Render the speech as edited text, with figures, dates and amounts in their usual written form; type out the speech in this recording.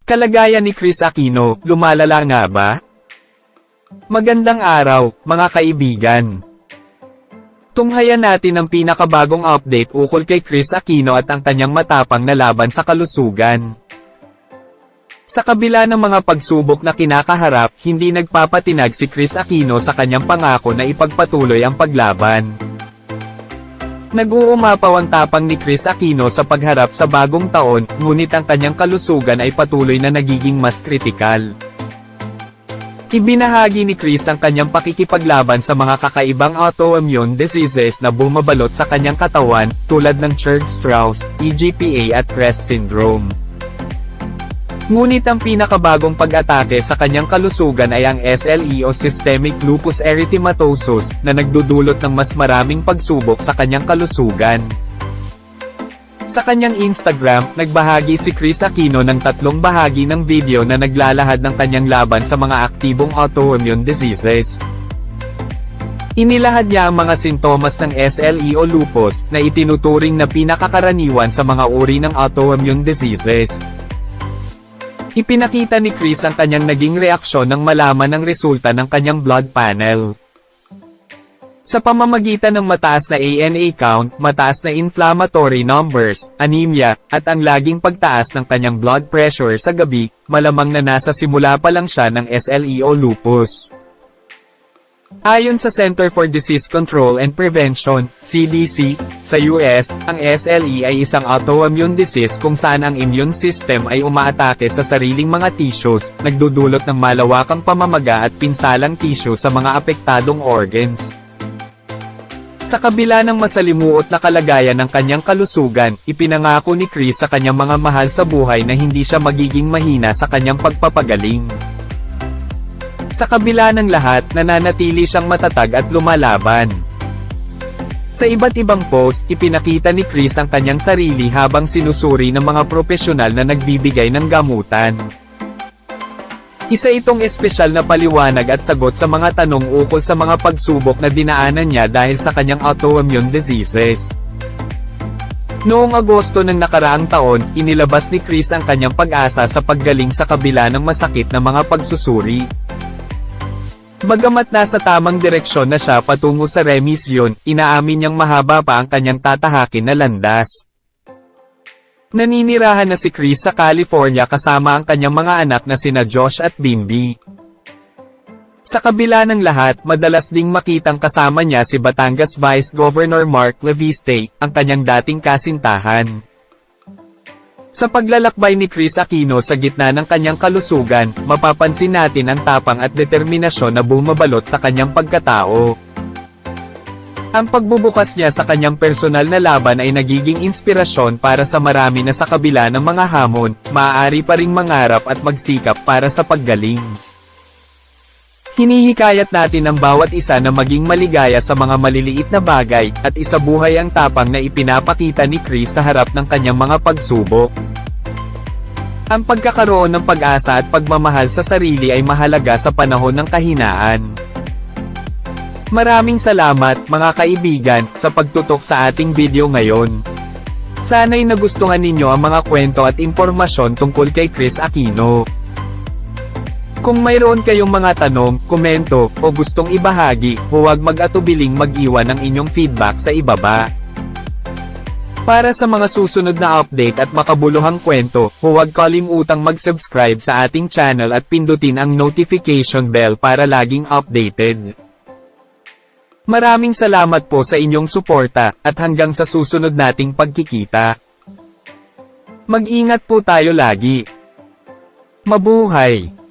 Kalagayan ni Kris Aquino, lumalala nga ba? Magandang araw, mga kaibigan. Tunghayan natin ang pinakabagong update ukol kay Kris Aquino at ang kanyang matapang na laban sa kalusugan. Sa kabila ng mga pagsubok na kinakaharap, hindi nagpapatinag si Kris Aquino sa kanyang pangako na ipagpatuloy ang paglaban. Nag-uumapaw ang tapang ni Kris Aquino sa pagharap sa bagong taon, ngunit ang kanyang kalusugan ay patuloy na nagiging mas kritikal. Ibinahagi ni Kris ang kanyang pakikipaglaban sa mga kakaibang autoimmune diseases na bumabalot sa kanyang katawan, tulad ng Churg-Strauss, EGPA at CREST syndrome. Ngunit ang pinakabagong pag-atake sa kanyang kalusugan ay ang SLE o Systemic Lupus Erythematosus, na nagdudulot ng mas maraming pagsubok sa kanyang kalusugan. Sa kanyang Instagram, nagbahagi si Kris Aquino ng 3 bahagi ng video na naglalahad ng kanyang laban sa mga aktibong autoimmune diseases. Inilahad niya ang mga sintomas ng SLE o lupus, na itinuturing na pinakakaraniwan sa mga uri ng autoimmune diseases. Ipinakita ni Kris ang kanyang naging reaksyon nang malaman ang resulta ng kanyang blood panel. Sa pamamagitan ng mataas na ANA count, mataas na inflammatory numbers, anemia, at ang laging pagtaas ng kanyang blood pressure sa gabi, malamang na nasa simula pa lang siya ng SLE o lupus. Ayon sa Center for Disease Control and Prevention, CDC, sa US, ang SLE ay isang autoimmune disease kung saan ang immune system ay umaatake sa sariling mga tissues, nagdudulot ng malawakang pamamaga at pinsalang tissue sa mga apektadong organs. Sa kabila ng masalimuot na kalagayan ng kanyang kalusugan, ipinangako ni Kris sa kanyang mga mahal sa buhay na hindi siya magiging mahina sa kanyang pagpapagaling. Sa kabila ng lahat, nananatili siyang matatag at lumalaban. Sa iba't ibang post, ipinakita ni Kris ang kanyang sarili habang sinusuri ng mga profesional na nagbibigay ng gamutan. Isa itong espesyal na paliwanag at sagot sa mga tanong ukol sa mga pagsubok na dinaanan niya dahil sa kanyang autoimmune diseases. Noong Agosto ng nakaraang taon, inilabas ni Kris ang kanyang pag-asa sa paggaling sa kabila ng masakit na mga pagsusuri. Bagamat nasa tamang direksyon na siya patungo sa remisyon, inaamin niyang mahaba pa ang kanyang tatahakin na landas. Naninirahan na si Kris sa California kasama ang kanyang mga anak na sina Josh at Bimby. Sa kabila ng lahat, madalas ding makitang kasama niya si Batangas Vice Governor Mark Leviste, ang kanyang dating kasintahan. Sa paglalakbay ni Kris Aquino sa gitna ng kanyang kalusugan, mapapansin natin ang tapang at determinasyon na bumabalot sa kanyang pagkatao. Ang pagbubukas niya sa kanyang personal na laban ay nagiging inspirasyon para sa marami na sa kabila ng mga hamon, maaari pa ring mangarap at magsikap para sa paggaling. Hinihikayat natin ang bawat isa na maging maligaya sa mga maliliit na bagay, at isabuhay ang tapang na ipinapakita ni Kris sa harap ng kanyang mga pagsubok. Ang pagkakaroon ng pag-asa at pagmamahal sa sarili ay mahalaga sa panahon ng kahinaan. Maraming salamat, mga kaibigan, sa pagtutok sa ating video ngayon. Sana'y nagustuhan ninyo ang mga kwento at impormasyon tungkol kay Kris Aquino. Kung mayroon kayong mga tanong, komento, o gustong ibahagi, huwag mag-atubiling mag-iwan ng inyong feedback sa ibaba. Para sa mga susunod na update at makabuluhang kwento, huwag kalimutang mag-subscribe sa ating channel at pindutin ang notification bell para laging updated. Maraming salamat po sa inyong suporta, at hanggang sa susunod nating pagkikita. Mag-ingat po tayo lagi. Mabuhay!